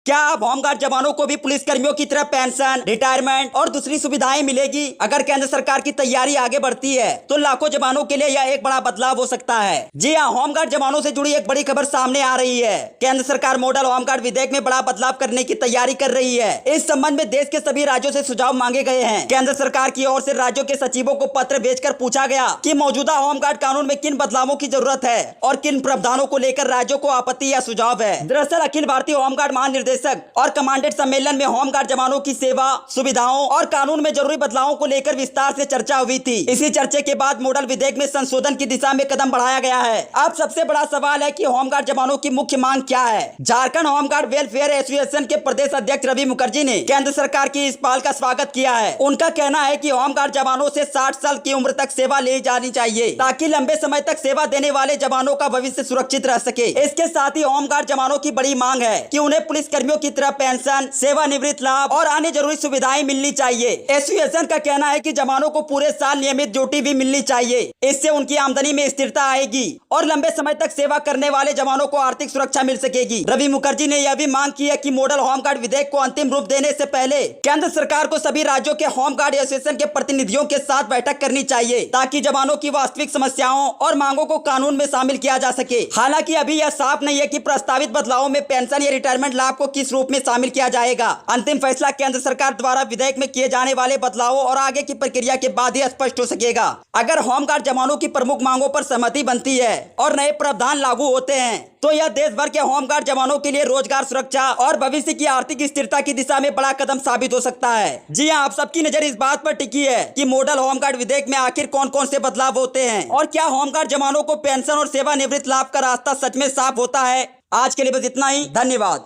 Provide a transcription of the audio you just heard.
क्या अब होमगार्ड जवानों को भी पुलिस कर्मियों की तरह पेंशन, रिटायरमेंट और दूसरी सुविधाएं मिलेगी? अगर केंद्र सरकार की तैयारी आगे बढ़ती है तो लाखों जवानों के लिए यह एक बड़ा बदलाव हो सकता है। जी हां, होमगार्ड जवानों से जुड़ी एक बड़ी खबर सामने आ रही है। केंद्र सरकार मॉडल होमगार्ड विधेयक में बड़ा बदलाव करने की तैयारी कर रही है। इस संबंध में देश के सभी राज्यों से सुझाव मांगे गए हैं। केंद्र सरकार की ओर से राज्यों के सचिवों को पत्र भेजकर पूछा गया कि मौजूदा होमगार्ड कानून में किन बदलावों की जरूरत है और किन प्रावधानों को लेकर राज्यों को आपत्ति या सुझाव है। दरअसल अखिल भारतीय होमगार्ड महानिर्देशक और कमांडेंट सम्मेलन में होमगार्ड जवानों की सेवा, सुविधाओं और कानून में जरूरी बदलावों को लेकर विस्तार से चर्चा हुई थी। इसी चर्चा के बाद मॉडल विधेयक में संशोधन की दिशा में कदम बढ़ाया गया है। अब सबसे बड़ा सवाल है कि होमगार्ड जवानों की मुख्य मांग क्या है। झारखंड होमगार्ड वेलफेयर एसोसिएशन के प्रदेश अध्यक्ष रवि मुखर्जी ने केंद्र सरकार की इस पहल का स्वागत किया है। उनका कहना है कि होमगार्ड जवानों से 60 साल की उम्र तक सेवा ली जानी चाहिए ताकि लंबे समय तक सेवा देने वाले जवानों का भविष्य सुरक्षित रह सके। इसके साथ ही होमगार्ड जवानों की बड़ी मांग है कि उन्हें पुलिस कर्मियों की तरह पेंशन, सेवानिवृत्त लाभ और अन्य जरूरी सुविधाएं मिलनी चाहिए। एसोसिएशन का कहना है कि जवानों को पूरे साल नियमित ड्यूटी भी मिलनी चाहिए। इससे उनकी आमदनी में स्थिरता आएगी और लंबे समय तक सेवा करने वाले जवानों को आर्थिक सुरक्षा मिल सकेगी। रवि मुखर्जी ने यह भी मांग की है कि मॉडल होमगार्ड विधेयक को अंतिम रूप देने से पहले केंद्र सरकार को सभी राज्यों के होमगार्ड एसोसिएशन के प्रतिनिधियों के साथ बैठक करनी चाहिए ताकि जवानों की वास्तविक समस्याओं और मांगों को कानून में शामिल किया जा सके। हालांकि अभी यह साफ नहीं है कि प्रस्तावित बदलावों में पेंशन या रिटायरमेंट लाभ को किस रूप में शामिल किया जाएगा। अंतिम फैसला केंद्र सरकार द्वारा विधेयक में किए जाने वाले बदलावों और आगे की प्रक्रिया के बाद ही स्पष्ट हो सकेगा। अगर होमगार्ड जवानों की प्रमुख मांगों पर सहमति बनती है और नए प्रावधान लागू होते हैं तो यह देश भर के होमगार्ड जवानों के लिए रोजगार सुरक्षा और भविष्य की आर्थिक स्थिरता की दिशा में बड़ा कदम साबित हो सकता है। जी हां, आप सबकी नजर इस बात पर टिकी है कि मॉडल होमगार्ड विधेयक में आखिर कौन कौन से बदलाव होते हैं और क्या होमगार्ड जवानों को पेंशन और सेवानिवृत्त लाभ का रास्ता सच में साफ होता है। आज के लिए बस इतना ही। धन्यवाद।